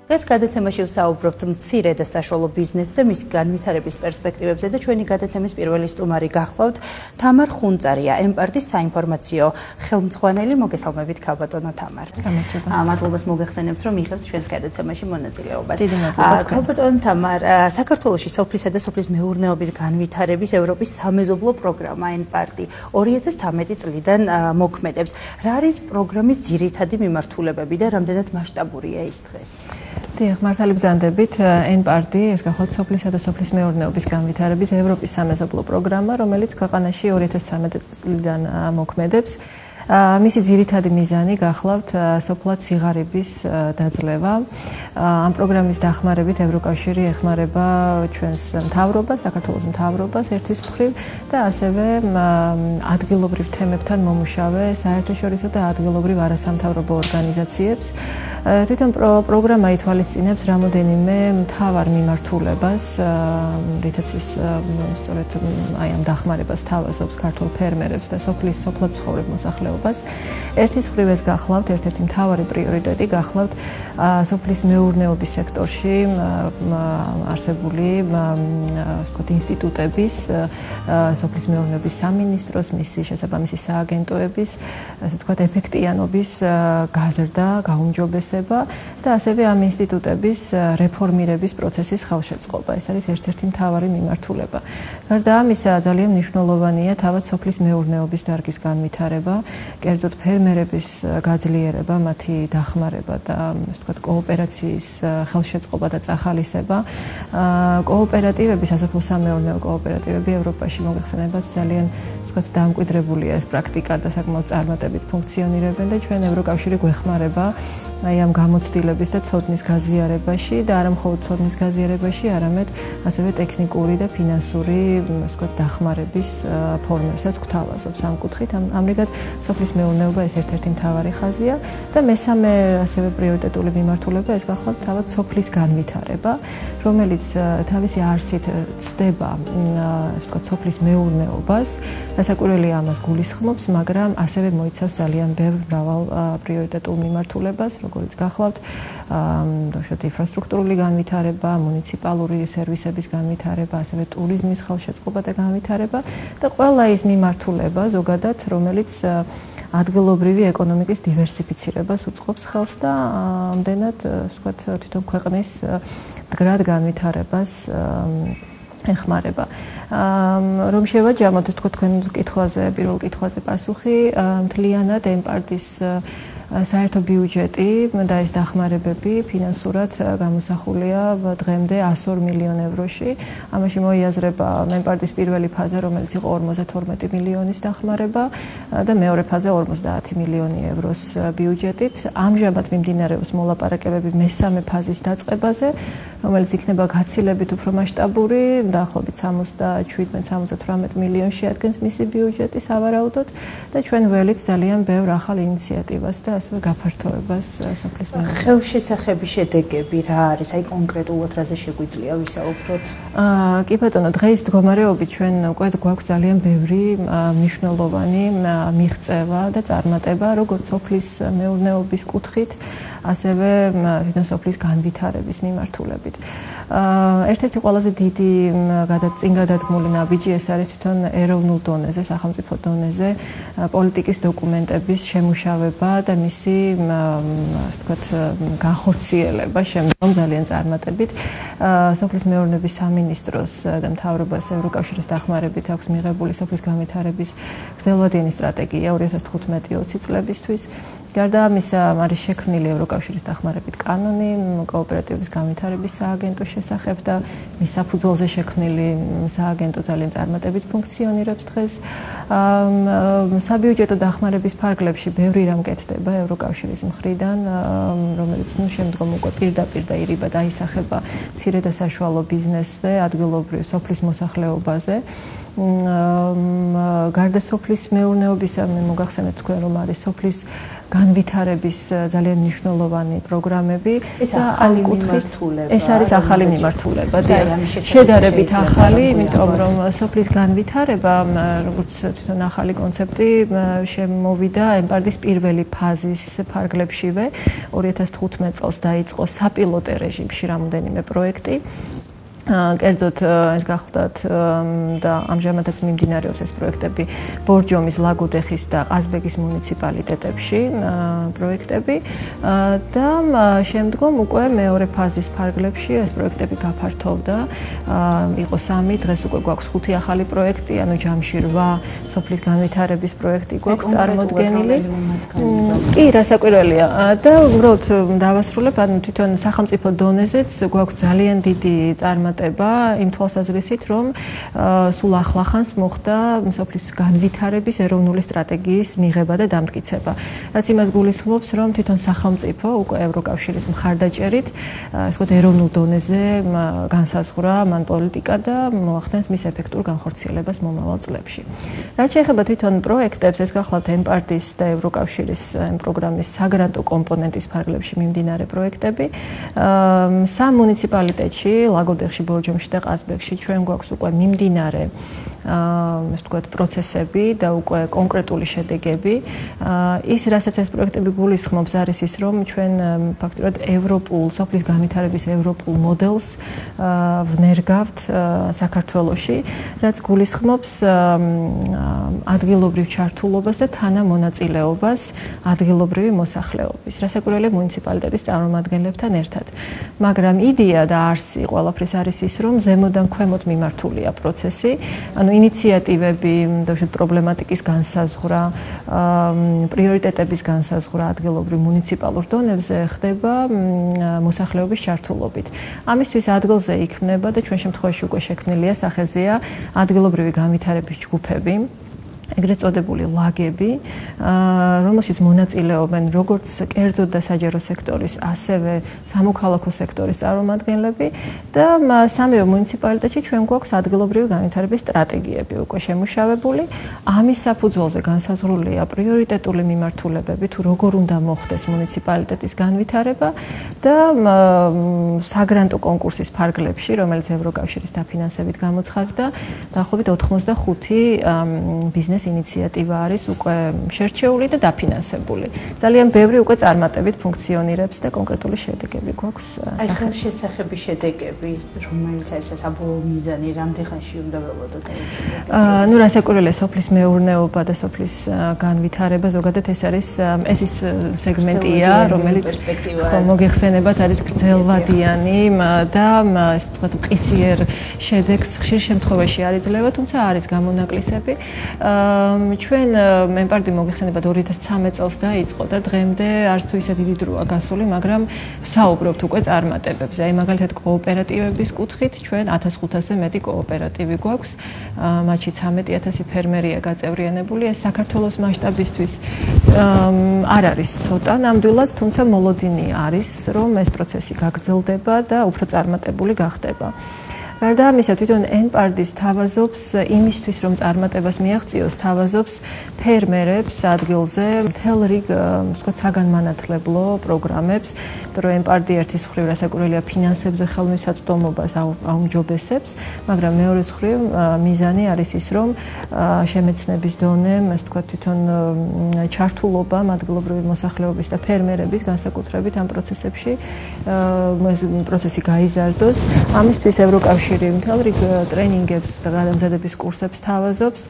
ეს გადაცემაში ვსაუბრობთ მცირე და საშუალო ბიზნესზე, მის განვითარების პერსპექტივებზე და ჩვენი გადაცემის პირველი სტუმარი გახლავთ თამარ ხუნწარია, ემპარტის საინფორმაციო ხელმძღვანელი. მოგესალმებით, ქალბატონო თამარ. მადლობას მოგეხსენებთ, რომ მიიღებთ ჩვენს გადაცემაში მონაწილეობას. ქალბატონო თამარ, საქართველოში სოფლისა და სოფლის მეურნეობის განვითარების ევროპის სამეზობლო პროგრამა ემპარტი 2013 წლიდან მოქმედებს. რა არის პროგრამის ძირითადი მიმართულებები და რამდენად მასშტაბურია ის დღეს? დიახ, მართალი ბრძანდებით, ემპარტი, ეს გახლავთ სოფლისა და სოფლის მეურნეობის განვითარების ევროპის სამეზობლო პროგრამა, რომელიც ქვეყანაში 2013 წლიდან მოქმედებს. მისი ძირითადი მიზანი გახლავთ სოფლად სიღარიბის დაძლევა. ამ პროგრამის დახმარებით ევროკავშირი ეხმარება ჩვენს მთავრობას, საქართველოს მთავრობას ერთის მხრივ და ასევე ადგილობრივ თემებთან მომუშავე საერთაშორისო და ადგილობრივ არასამთავრობო ორგანიზაციებს. თვითონ პროგრამა ითვალისწინებს რამოდენიმე მთავარ მიმართულებას, რითაც ის სწორედ აი ამ დახმარებას თავაზობს ქართულ ფერმერებს და სოფლად ცხოვრებ მოსახლეობას. ერთის მხრივ ეს გახლავთ ერთ-ერთი მთავარი პრიორიტეტი გახლავთ სოფლის მეურნეობის სექტორში არსებული ინსტიტუტების, სოფლის მეურნეობის სამინისტროს, მისი შესაბამისი სააგენტოების, ასე ვთქვათ, ეფექტიანობის გაზრდა, გაუმჯობესება და ასევე ამ ინსტიტუტების რეფორმირების პროცესის ხელშეწყობა. ეს არის ერთ-ერთი მთავარი მიმართულება. გარდა ამისა, ძალიან მნიშვნელოვანია თავად სოფლის მეურნეობის დარგის განვითარება, კერძოდ ფერმერების გაძლიერება, მათი დახმარება და ასე ვთქვათ, კოოპერაციის ხელშეწყობა და წახალისება. კოოპერატივები, სასოფლო-სამეურნეო კოოპერატივები ევროპაში მოგეხსენებათ ძალიან ვთქვათ, დამკვიდრებულია ეს პრაქტიკა და საკმაოდ წარმატებით ფუნქციონირებენ და ჩვენ ევროკავშირი გვეხმარება აი ამ გამოცდილების და ცოდნის გაზიარებაში და არა მხოლოდ ცოდნის გაზიარებაში, არამედ ასევე ტექნიკური და ფინანსური, ასე ვთქვათ, დახმარების ფორმებსაც გვთავაზობს ამ კუთხით. ამრიგად სოფლის მეურნეობა ეს ერთ-ერთი მთავარი ხაზია და მესამე ასევე პრიორიტეტული მიმართულება ეს გახლავთ თავად სოფლის განვითარება, რომელიც თავისი არსით ცდება, ასე ვთქვათ, სოფლის მეურნეობას, დასაკვირველია ამას გულისხმობს, მაგრამ ასევე მოიცავს ძალიან ბევრ მრავალ პრიორიტეტულ მიმართულებას, როგორც გახლავთ ინფრასტრუქტურული განვითარება, მუნიციპალური სერვისების განვითარება, ასევე ტურიზმის ხელშეწყობა და განვითარება და ყველა ის მიმართულება ზოგადად, რომელიც ადგილობრივი ეკონომიკის დივერსიფიცირებას უწყობს ხელს და ამდენად, ასე ვთქვათ, თვითონ ქვეყნის მდგრად განვითარებას ეხმარება. რომ შევაჯამოთ, ეს თქვა თქვენ კითხვაზე, პირველ კითხვაზე პასუხი, მთლიანად ემპარტის საერთო ბიუჯეტი და ეს დახმარებები ფინანსურად გამოსახულია დღემდე 102 მილიონ ევროში. ამაში მოიაზრება ემპარტის პირველი ფაზა, რომელიც იყო 52 მილიონის დახმარება და მეორე ფაზა 50 მილიონი ევროს ბიუჯეტით. ამჟამად მიმდინარეობს მოლაპარაკებები მესამე ფაზის დაწყებაზე, რომელიც იქნება გაცილებით უფრო მასშტაბური, დაახლოებით 77-78 მილიონს შეადგენს მისი ბიუჯეტი სავარაუდოდ და ჩვენ ველით ძალიან ბევრ ახალ ინიციატივას და ასევე გაფართოებას სოფლის მეურნეობაში. ხელშესახები შედეგები რა არის? აი კონკრეტულად რაზე შეგვიძლია ვისაუბროთ? კი ბატონო, დღეის მდგომარეობით ჩვენ უკვე გვაქვს ძალიან ბევრი მნიშვნელოვანი მიღწევა და წარმატება, როგორც სოფლის მეურნეობის კუთხით, ასევე თვითონ სოფლის განვითარების მიმართულებით. ერთ-ერთი ყველაზე დიდი წინგადადგმული ნაბიჯი ეს არის თვითონ ეროვნულ დონეზე, სახელმწიფო დონეზე პოლიტიკის დოკუმენტების შემუშავება და მისი, ასე ვთქვათ, განხორციელება შემდგომ ძალიან წარმატებით. სოფლის მეურნეობის სამინისტროს და მთავრობას ევროკავშირის დახმარებით აქვს მიღებული სოფლის განვითარების გრძელვადიანი სტრატეგია 2015-20 წლებისთვის. გარდა ამისა, არის შექმნილი ევროკავშირის დახმარებით კანონი კოოპერატივების განვითარების სააგენტოს შესახებ და მის საფუძველზე შექმნილი სააგენტო ძალიან წარმატებით ფუნქციონირებს დღეს. საბიუჯეტო დახმარების ფარგლებში ბევრი რამ კეთდება ევროკავშირის მხრიდან, რომელიც შემდგომ უკვე პირდაპირ დაირიბა და აისახება მცირე და საშუალო ბიზნესზე, ადგილობრივ სოფლის მოსახლეობაზე. გარდა სოფლის მეურნეობისა, მე მოგახსენებთ თქვენ, რომ არის სოფლის განვითარების ძალიან მნიშვნელოვანი პროგრამები და ახალი მიმართულება. ეს არის ახალი მიმართულება და შედარებით ახალი, იმიტომ რომ სოფლის განვითარება, როგორც თვითონ ახალი კონცეფტი შემოვიდა ემპარდის პირველი ფაზის ფარგლებშივე 2015 წელს დაიწყო საპილოტო რეჟიმში რამდენიმე პროექტი. კერძოდ ეს გახლდათ და ამჟამადაც მიმდინარეობს ეს პროექტები ბორჯომის, ლაგოდეხის და ყაზბეგის მუნიციპალიტეტებში პროექტები და შემდგომ უკვე მეორე ფაზის ფარგლებში ეს პროექტები გაფართოვდა. იყო 3, დღეს უკვე გვაქვს 5 ახალი პროექტი, ანუ ჯამში 8 სოფლის განვითარების პროექტი გვაქვს წარმოდგენილი. კი, რასაკვირველია და უბრალოდ დავასრულებ, ანუ თვითონ სახელმწიფო დონეზეც გვაქვს ძალიან დიდი იმ თვალსაზრისით, რომ სულ ახლახანს მოხდა სოფლის განვითარების ეროვნული სტრატეგიის მიღება და დამტკიცება. რაც იმას გულისხმობს, რომ თვითონ სახელმწიფო უკვე ევროკავშირის მხარდაჭერით, ასე ვთქვათ, ეროვნულ დონეზე განსაზღვრა მან პოლიტიკა და მოახდენს მის ეფექტურ განხორციელებას მომავალ წლებში. რაც შეეხება თვითონ პროექტებს, ეს გახლავთ ემპარტის და ევროკავშირის პროგრამის საგრანტო კომპონენტის ფარგლებში მიმდინარე პროექტები. 3 მუნიციპალიტეტში, ლაგოდეხში, ბორჯომში და ყაზბეგში ჩვენ გვაქვს უკვე მიმდინარე ასე ვთქვათ პროცესები და უკვე კონკრეტული შედეგები. ის რასაც ეს პროექტები გულისხმობს არის ის, რომ ჩვენ ფაქტობრივად ევროპულ სოფლის განვითარების ევროპულ მოდელს ვნერგავთ საქართველოში, რაც გულისხმობს ადგილობრივ ჩართულობას და თანამონაწილეობას ადგილობრივი მოსახლეობის, რასაკვირველია მუნიციპალიტეტის წარმომადგენლებთან ერთად. მაგრამ იდეა და არსი ყველაფრის არის ის, რომ ზემოდან ქვემოთ მიმართულია პროცესი, ანუ ინიციატივები, დავუშვათ პრობლემატიკის განსაზღვრა, პრიორიტეტების განსაზღვრა ადგილობრივ მუნიციპალურ დონეზე ხდება მოსახლეობის ჩართულობით. ამისთვის ადგილზე იქმნება და ჩვენ შემთხვევაში უკვე შექმნილია სახეზეა ადგილობრივი განვითარების ჯგუფები. ეგრეთ წოდებული ლაგები, რომელშიც მონაწილეობენ როგორც კერძოდ და საჯარო სექტორის, ასევე სამოქალაქო სექტორის წარმომადგენლები და სამივე მუნიციპალიტეტში ჩვენ გვაქვს ადგილობრივი განვითარების სტრატეგიები უკვე შემუშავებული. ამის საფუძველზე განსაზღვრულია პრიორიტეტული მიმართულებები, თუ როგორ უნდა მოხდეს მუნიციპალიტეტის განვითარება და საგრანტო კონკურსის ფარგლებში, რომელიც ევროკავშირის დაფინანსებით გამოცხადდა, დაახლოებით 85 ბიზნეს ინიციატივა არის უკვე შერჩეული და დაფინანსებული. ძალიან ბევრი უკვე წარმატებით ფუნქციონირებს და კონკრეტული შედეგები გვაქვს. ხელშესახები შედეგები, რომელიც არის საბოლოო მიზანი, რამდენ ხანში უნდა ველოდოთ? ნუ რასაკვირველია, სოფლის მეურნეობა და სოფლის განვითარება ზოგადად ეს არის ის სეგმენტია, რომელიც მოგეხსენებათ არის გრძელვადიანი და ასე ვთქვათ, მყისიერ შედეგს ხშირ შემთხვევაში არ იძლევა, თუმცა არის გამონაკლისები. ჩვენ ემპარტი მოგეხსენებათ 2013 წელს დაიწყო და დღემდე არც თუ ისე დიდი დროა გასული, მაგრამ საუბრობთ უკვე წარმატებებზე. აი მაგალითად კოოპერატივების კუთხით ჩვენ 1500-ზე მეტი კოოპერატივი გვაქვს, მათში 13000 ფერმერია გაწევრიანებული. ეს საქართველოს მასშტაბისთვის არ არის ცოტა ნამდვილად, თუმცა მოლოდინი არის, რომ ეს პროცესი გაგრძელდება და უფრო წარმატებული გახდება. გარდა ამისა, თვითონ ემპარდის თავაზობს იმისთვის, რომ წარმატებას მიაღწიოს, თავაზობს ფერმერებს ადგილზე მთელ რიგ ვთქვათ საგანმანათლებლო პროგრამებს, რომ ემპარდი ერთის მხრივ რასაკვირველია ფინანსებზე ხელმისაწვდომობას აუმჯობესებს, მაგრამ მეორეს მხრივ მიზანი არის ის, რომ შემეცნების დონე, ასე ვთქვათ, თვითონ ჩართულობა ადგილობრივი მოსახლეობის და ფერმერების განსაკუთრებით ამ პროცესებში პროცესი გაიზარდოს. ამისთვის ევროკავშირი მთელ რიგ ტრენინგებს და გადამზადების კურსებს თავაზობს,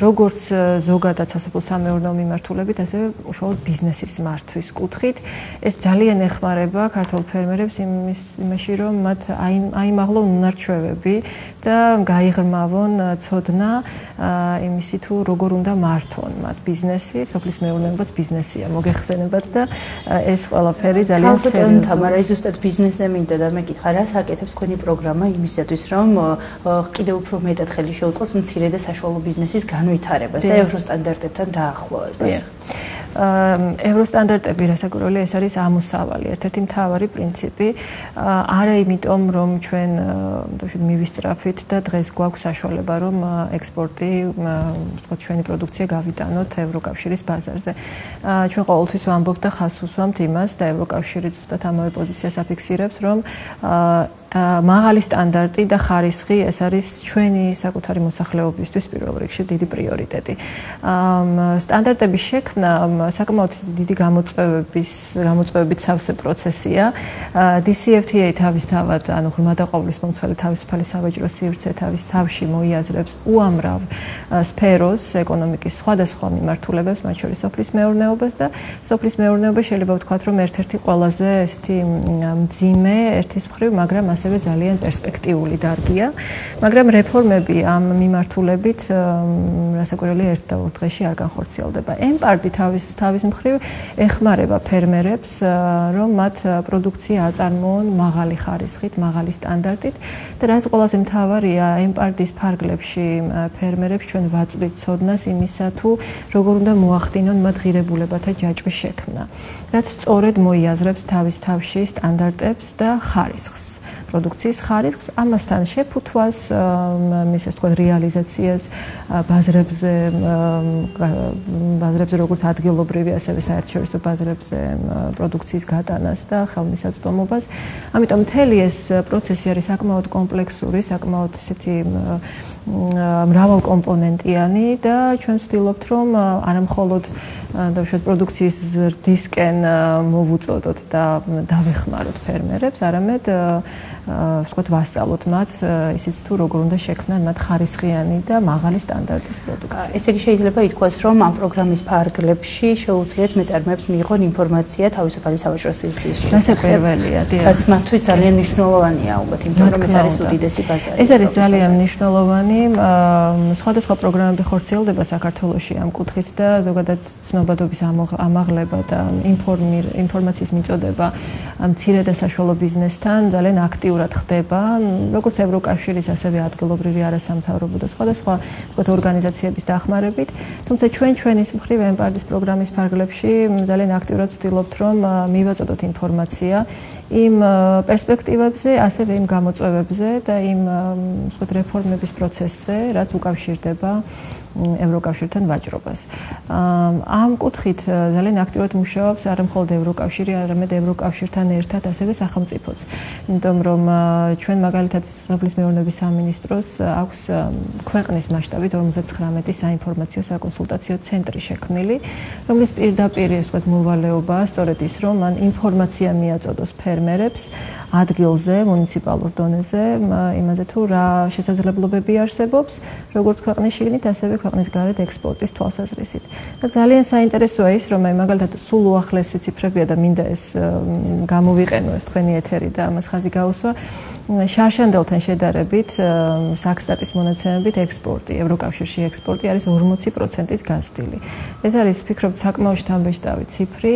როგორც ზოგადად სასოფლო-სამეურნეო მიმართულებით, ასევე უშუალოდ ბიზნესის მართვის კუთხით. ეს ძალიან ეხმარება ქართულ ფერმერებს იმაში, რომ მათ აიმაღლონ უნარჩვევები და გაიღრმავონ ცოდნა იმისი თუ როგორ უნდა მართონ მათ ბიზნესი, სოფლის მეურნეობაც ბიზნესია, მოგეხსენებათ და ეს ყველაფერი ძალიან სერიოზულია. თამარა, ის ზუსტად ბიზნესზე მინდა და მეკითხა, რას აკეთებს თქვენი პროგრამა იმისათვის, რომ კიდევ უფრო მეტად ხელი შეუწყოს მცირე და საშუალო ბიზნესის განვითარებას და ევროსტანდარტებთან დაახლოებას. ევროსტანდარტები რასაკვირველია ეს არის ამოსავალი, ერთ-ერთი მთავარი პრინციპი. არა იმიტომ, რომ ჩვენ მივისწრაფით და დღეს გვაქვს საშუალება, რომ ექსპორტი, ვთქვათ, ჩვენი პროდუქცია გავიტანოთ ევროკავშირის ბაზარზე. ჩვენ ყოველთვის ვამბობთ და ხაზს უსვამთ იმას და ევროკავშირი ზუსტად ამავე პოზიციას აფიქსირებს, რომ მაღალი სტანდარტი და ხარისხი ეს არის ჩვენი საკუთარი მოსახლეობისთვის პირველ რიგში დიდი პრიორიტეტი. სტანდარტების შექმნა საკმაოდ დიდი გამოწვევებით სავსე პროცესია. DCFTA თავისთავად, ანუ ღრმა და ყოვლისმომცველი თავისუფალი სავაჭრო სივრცე თავის თავში მოიაზრებს უამრავ სფეროს ეკონომიკის სხვადასხვა მიმართულებებს, მათ შორის სოფლის მეურნეობას და სოფლის მეურნეობა შეიძლება ვთქვათ, რომ ერთ-ერთი ყველაზე ესეთი მძიმე ერთის მხრივ, მაგრამ ასევე ძალიან პერსპექტიული დარგია, მაგრამ რეფორმები ამ მიმართულებით რასაკვირველია ერთ და ორ დღეში არ განხორციელდება. ემპარტი თავის მხრივ ეხმარება ფერმერებს, რომ მათ პროდუქცია აწარმოონ მაღალი ხარისხით, მაღალი სტანდარტით და რაც ყველაზე მთავარია, ემპარტის ფარგლებში ფერმერებს ჩვენ ვაწვდით ცოდნას იმისა, თუ როგორ უნდა მოახდინონ მათ ღირებულებათა ჯაჭვის შექმნა, რაც სწორედ მოიაზრებს თავის თავში სტანდარტებს და ხარისხს. პროდუქციის ხარისხს, ამასთან შეფუთვას, მის ასე ვთქვათ, რეალიზაციას ბაზრებზე როგორც ადგილობრივი, ასევე საერთაშორისო ბაზრებზე პროდუქციის გატანას და ხელმისაწვდომობას. ამიტომ მთელი ეს პროცესი არის საკმაოდ კომპლექსური, საკმაოდ ესეთი მრავალკომპონენტიანი და ჩვენ ვცდილობთ, რომ არა მხოლოდ დავუშვათ პროდუქციის ზრდისკენ მოვუწოდოთ და დავეხმაროთ ფერმერებს, არამედ ვთქვათ, ვასწავლოთ მათ ისიც თუ როგორ უნდა შექმნან მათ ხარისხიანი და მაღალი სტანდარტის პროდუქცია. ესე იგი შეიძლება ითქვას, რომ ამ პროგრამის ფარგლებში შეუძლიათ მეწარმეებს მიიღონ ინფორმაცია თავისუფალი სავაჭრო სივრცის შესახებ. ეს პირველია, დიახ. რაც მათთვის ძალიან მნიშვნელოვანია, ალბათ, იმიტომ რომ ეს არის უდიდესი ბაზარი. ეს არის ძალიან მნიშვნელოვანი. სხვადასხვა პროგრამები ხორციელდება საქართველოში ამ კუთხით და ზოგადად ცნობადობის ამაღლება და ინფორმაციის მიწოდება მცირე და საშუალო ბიზნესთან ძალიან აქტიურად ხდება, როგორც ევროკავშირის, ასევე ადგილობრივი არასამთავრობო და სხვადასხვა ორგანიზაციების დახმარებით. თუმცა ჩვენის მხრივ ემპარტის პროგრამის ფარგლებში ძალიან აქტიურად ვცდილობთ, რომ მივაწოდოთ ინფორმაცია იმ პერსპექტივებზე, ასევე იმ გამოწვევებზე და იმ რეფორმების პროცესზე, რაც უკავშირდება ევროკავშირთან ვაჭრობას. ამ კუთხით ძალიან აქტიურად მუშაობს არა მხოლოდ ევროკავშირი, არამედ ევროკავშირთან ერთად ასევე სახელმწიფოც. იმიტომ რომ ჩვენ მაგალითად სოფლის მეურნეობის სამინისტროს აქვს ქვეყნის მასშტაბით 59 საინფორმაციო საკონსულტაციო ცენტრი შექმნილი, რომლის პირდაპირ მოვალეობაა სწორედ ის, რომ მან ინფორმაცია მიაწოდოს ფერმერებს ადგილზე, მუნიციპალურ დონეზე, იმაზე თუ რა შესაძლებლობები არსებობს, როგორც ქვეყნის შიგნით, ასევე ქვეყნის გარეთ ექსპორტის თვალსაზრისით. და ძალიან საინტერესოა ის, რომ მაგალითად სულ უახლესი ციფრებია და მინდა ეს გამოვიყენო ეს თქვენი ეთერი და ამას ხაზი გაუსვა. შარშანდელთან შედარებით, საქსტატის მონაცემებით ექსპორტი, ევროკავშირში ექსპორტი არის 40%-ის გაზრდილი. ეს არის, ვფიქრობ, საკმაოდ შთამბეჭდავი ციფრი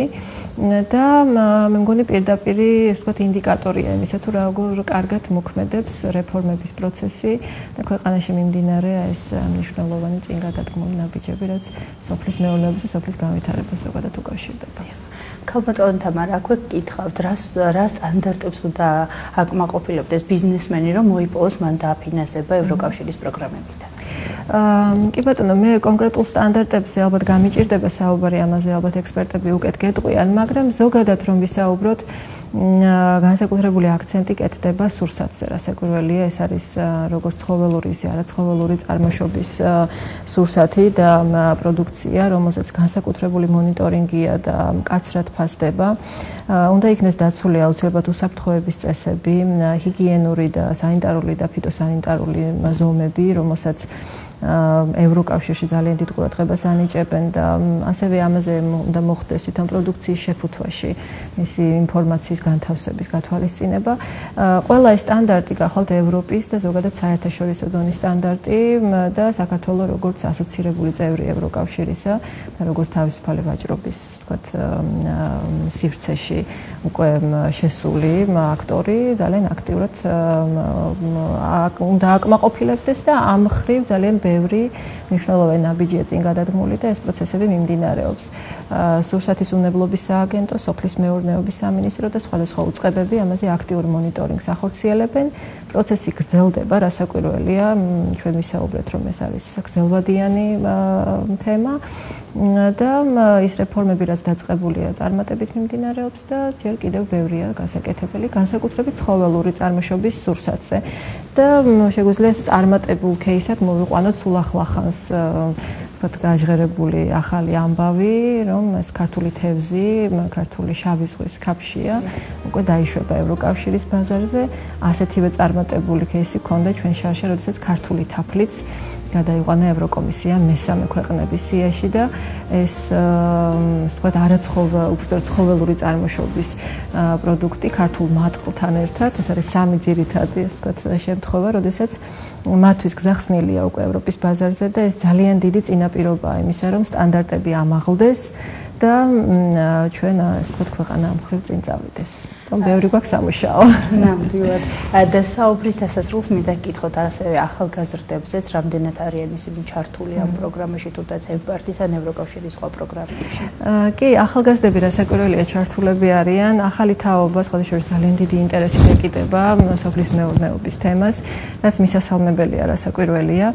და მე მგონი პირდაპირი, ასე ვთქვათ, ინდიკატორია იმისა, თუ როგორ კარგად მოქმედებს რეფორმების პროცესი და ქვეყანაში მიმდინარე ეს მნიშვნელოვანი წინ გადადგმული ნაბიჯები, რაც სოფლის მეურნეობას და სოფლის განვითარებას ზოგადად უკავშირდება. ქალბატონ თამარა, აქვე გკითხავთ, რა სტანდარტებს უნდა აკმაყოფილებდეს ბიზნესმენი, რომ მოიპოვოს მან დააფინანსება ევროკავშირის პროგრამებიდან? კი ბატონო, მე კონკრეტულ სტანდარტებზე ალბათ გამიჭირდება საუბარი, ამაზე ალბათ ექსპერტები უკეთ გეტყვიან, მაგრამ ზოგადად რომ ვისაუბროთ, განსაკუთრებული აქცენტი კეთდება სურსათზე, რასაკვირველია, ეს არის როგორც ცხოველური, ისე არაცხოველური წარმოშობის სურსათი და პროდუქცია, რომელსაც განსაკუთრებული მონიტორინგია და მკაცრად ფასდება. უნდა იქნეს დაცული აუცილებლად უსაფრთხოების წესები, ჰიგიენური და სანიტარული და ფიტოსანიტარული ზომები, რომელსაც ევროკავშირში ძალიან დიდ ყურადღებას ანიჭებენ და ასევე ამაზე უნდა მოხდეს თვითონ პროდუქციის შეფუთვაში მისი ინფორმაციის განთავსების გათვალისწინება. ყველა ეს სტანდარტი გახლავთ ევროპის და ზოგადად საერთაშორისო დონის სტანდარტი და საქართველოს როგორც ასოცირებული წევრი ევროკავშირისა და როგორც თავისუფალი ვაჭრობის, თქვათ, სივრცეში უკვე შესული აქტორი ძალიან აქტიურად უნდა აკმაყოფილებდეს და ამ მხრივ ძალიან ბევრი მნიშვნელოვანი ნაბიჯია წინ გადადგმული და ეს პროცესები მიმდინარეობს. სურსათის უნებლობის სააგენტო, სოფლის მეურნეობის სამინისტრო და სხვადასხვა უწყებები ამაზე აქტიურ მონიტორინგს ახორციელებენ. პროცესი გრძელდება, რასაკვირველია, ჩვენ ვისაუბრეთ, რომ ეს არის გრძელვადიანი თემა და ის რეფორმები, რაც დაწყებულია, წარმატებით მიმდინარეობს და ჯერ კიდევ ბევრია გასაკეთებელი, განსაკუთრებით ცხოველური წარმოშობის სურსათზე. და შეგვიძლია წარმატებულ кейსად მოვიყვანოთ სულ ახლახანს გაჟღერებული ახალი ამბავი, რომ ეს ქართული თევზი, ქართული შავი ზღვის ქაფშია, უკვე დაიშვება ევროკავშირის ბაზარზე. ასეთივე წარმატებული кейსი ჰქონდა ჩვენ შარშა, როდესაც ქართული თაფლიც გადაიყვანა ევროკომისიამ მესამე ქვეყნების სიაში და ეს ვთქვათ უბრალოდ ცხოველური წარმოშობის პროდუქტი ქართულ მატყლთან ერთად, ეს არის სამი ძირითადი ეს ვთქვათ შემთხვევა, როდესაც მათთვის გზახსნილია უკვე ევროპის ბაზარზე და ეს ძალიან დიდი წინაპირობაა იმისა, რომ სტანდარტები ამაღლდეს და ჩვენ ეს ვთქვათ ქვეყანა ამ მხრივ წინ წავიდეს. რომ ბევრი გვაქვს სამუშაო. ნამდვილად. და საუბრის დასასრულს მინდა გკითხოთ ასევე ახალგაზრდებზეც, რამდენად არიან ისინი ჩართული ამ პროგრამაში, თუნდაც ემპარტის ან ევროკავშირის სხვა პროგრამებში. კი, ახალგაზრდები რასაკვირველია ჩართულები არიან. ახალი თაობა სხვადასხვა ძალიან დიდი ინტერესით ეკიდება სოფლის მეურნეობის თემას, რაც მისასალმებელია, რასაკვირველია.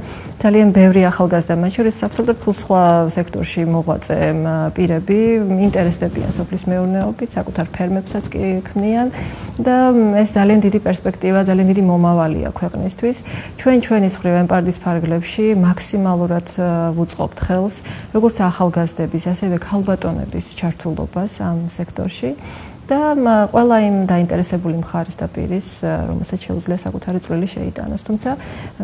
ძალიან ბევრი ახალგაზრდა, მათ შორის აბსოლუტურად სხვა სექტორში მოღვაწე პირები ინტერესდებიან სოფლის მეურნეობით, საკუთარ ფერმებსაც კი და ეს ძალიან დიდი პერსპექტივა, ძალიან დიდი მომავალია ქვეყნისთვის. ჩვენის მხრივ ემპარდის ფარგლებში მაქსიმალურად ვუწყობთ ხელს, როგორც ახალგაზრდების, ასევე ქალბატონების ჩართულობას ამ სექტორში და ყველა იმ დაინტერესებული მხარის და პირის, რომელსაც შეუძლია საკუთარი წვლილი შეიტანოს. თუმცა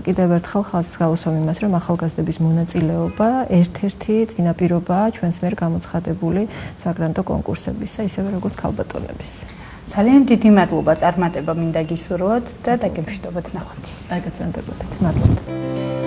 კიდევ ერთხელ ხაზს გავუსვამ იმას, რომ ახალგაზრდების მონაწილეობა ერთ-ერთი წინაპირობაა ჩვენს მიერ გამოცხადებული საგრანტო კონკურსებისა, ისევე როგორც ქალბატონების. ძალიან დიდი მადლობა წარმატება მინდა გისურვოთ და დაგემშვიდობოთ ნახვამდის. დაგეწევდებოდეთ. მადლობა.